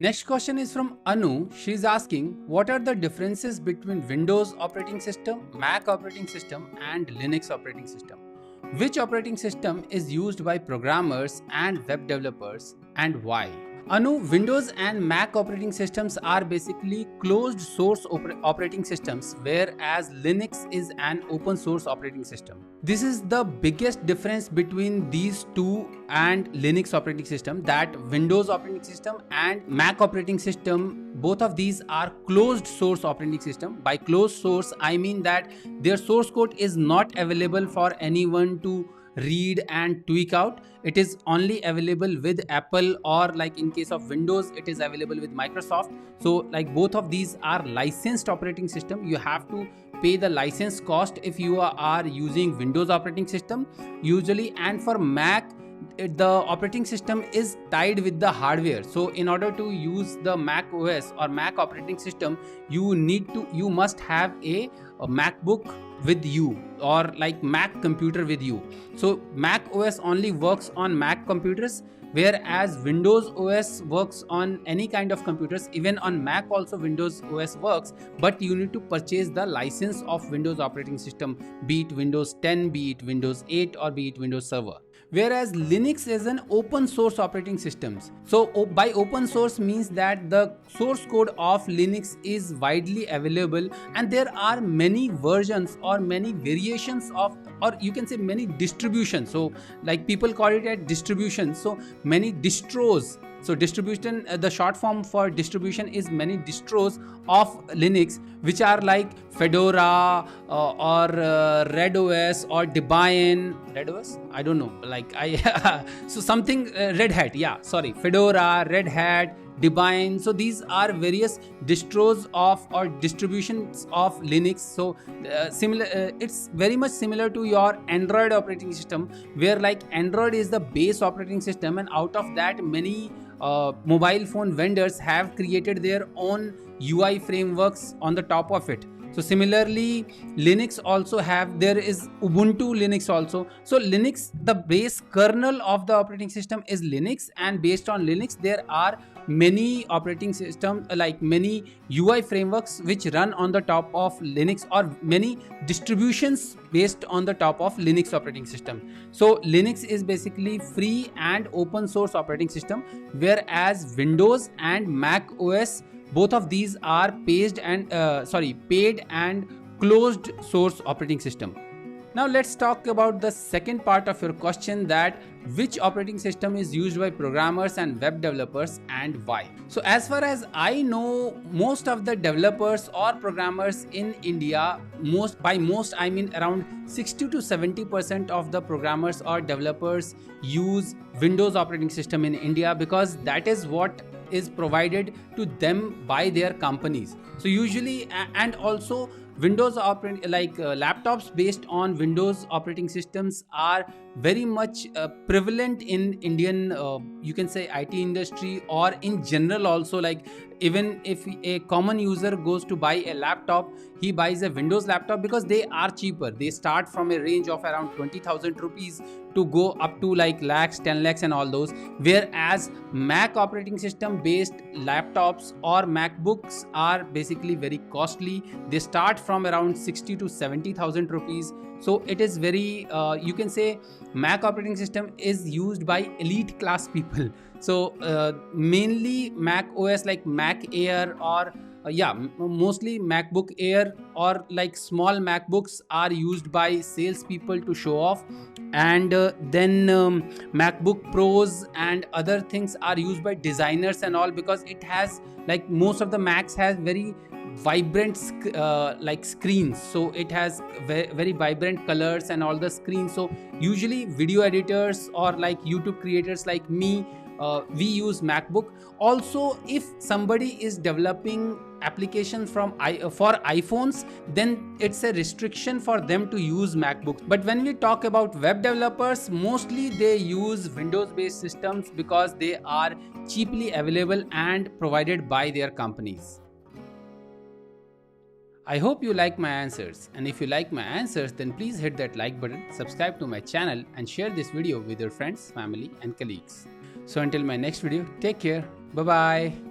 Next question is from Anu. She's asking, what are the differences between Windows operating system, Mac operating system, and Linux operating system? Which operating system is used by programmers and web developers, and why? Anu, Windows and Mac operating systems are basically closed source operating systems, whereas Linux is an open source operating system. This is the biggest difference between these two and Linux operating system, that Windows operating system and Mac operating system, both of these are closed source operating system. By closed source, I mean that their source code is not available for anyone to read and tweak out. It is only available with Apple, or like in case of Windows it is available with Microsoft. So like both of these are licensed operating system. You have to pay the license cost if you are using Windows operating system usually. And for Mac, the operating system is tied with the hardware. So in order to use the Mac OS or Mac operating system, you must have a MacBook with you, or like Mac computer with you. So Mac OS only works on Mac computers, whereas Windows OS works on any kind of computers. Even on Mac also Windows OS works, but you need to purchase the license of Windows operating system, be it Windows 10, be it Windows 8, or be it Windows Server. Whereas Linux is an open source operating system. So by open source means that the source code of Linux is widely available, and there are many versions or many variations of, or you can say many distributions. So like people call it a distribution. So many distros. So distribution, the short form for distribution is many distros of Linux, which are like Fedora or Red OS or Debian. Red OS? I don't know. Like so something Red Hat. Yeah, sorry, Fedora, Red Hat, Debian. So these are various distros of or distributions of Linux. So similar, it's very much similar to your Android operating system, where like Android is the base operating system, and out of that many mobile phone vendors have created their own UI frameworks on the top of it. So similarly, Linux also have, there is Ubuntu Linux also. So Linux, the base kernel of the operating system is Linux, and based on Linux there are many operating systems, like many UI frameworks which run on the top of Linux, or many distributions based on the top of Linux operating system. So Linux is basically free and open source operating system, whereas Windows and Mac OS, both of these are paid and closed source operating system. Now let's talk about the second part of your question, that which operating system is used by programmers and web developers and why. So as far as I know, most of the developers or programmers in India, by most I mean around 60 to 70% of the programmers or developers use Windows operating system in India, because that is what is provided to them by their companies. So usually, and also Windows laptops based on Windows operating systems are very much prevalent in Indian, you can say IT industry, or in general also. Like even if a common user goes to buy a laptop, he buys a Windows laptop because they are cheaper. They start from a range of around 20,000 rupees to go up to like lakhs, 10 lakhs and all those. Whereas Mac operating system based laptops or MacBooks are basically very costly. They start from around 60 to 70,000 rupees. So it is very, you can say Mac operating system is used by elite class people. So mainly Mac OS like Mac Air, or mostly MacBook Air or like small MacBooks are used by salespeople to show off. And then MacBook Pros and other things are used by designers and all, because it has, like most of the Macs has very vibrant like screens. So it has very vibrant colors and all the screens. So usually video editors or like YouTube creators like me, we use MacBook. Also, if somebody is developing applications for iPhones, then it's a restriction for them to use MacBooks. But when we talk about web developers, mostly they use Windows based systems because they are cheaply available and provided by their companies. I hope you like my answers, and if you like my answers, then please hit that like button, subscribe to my channel and share this video with your friends, family and colleagues. So until my next video, take care. Bye bye.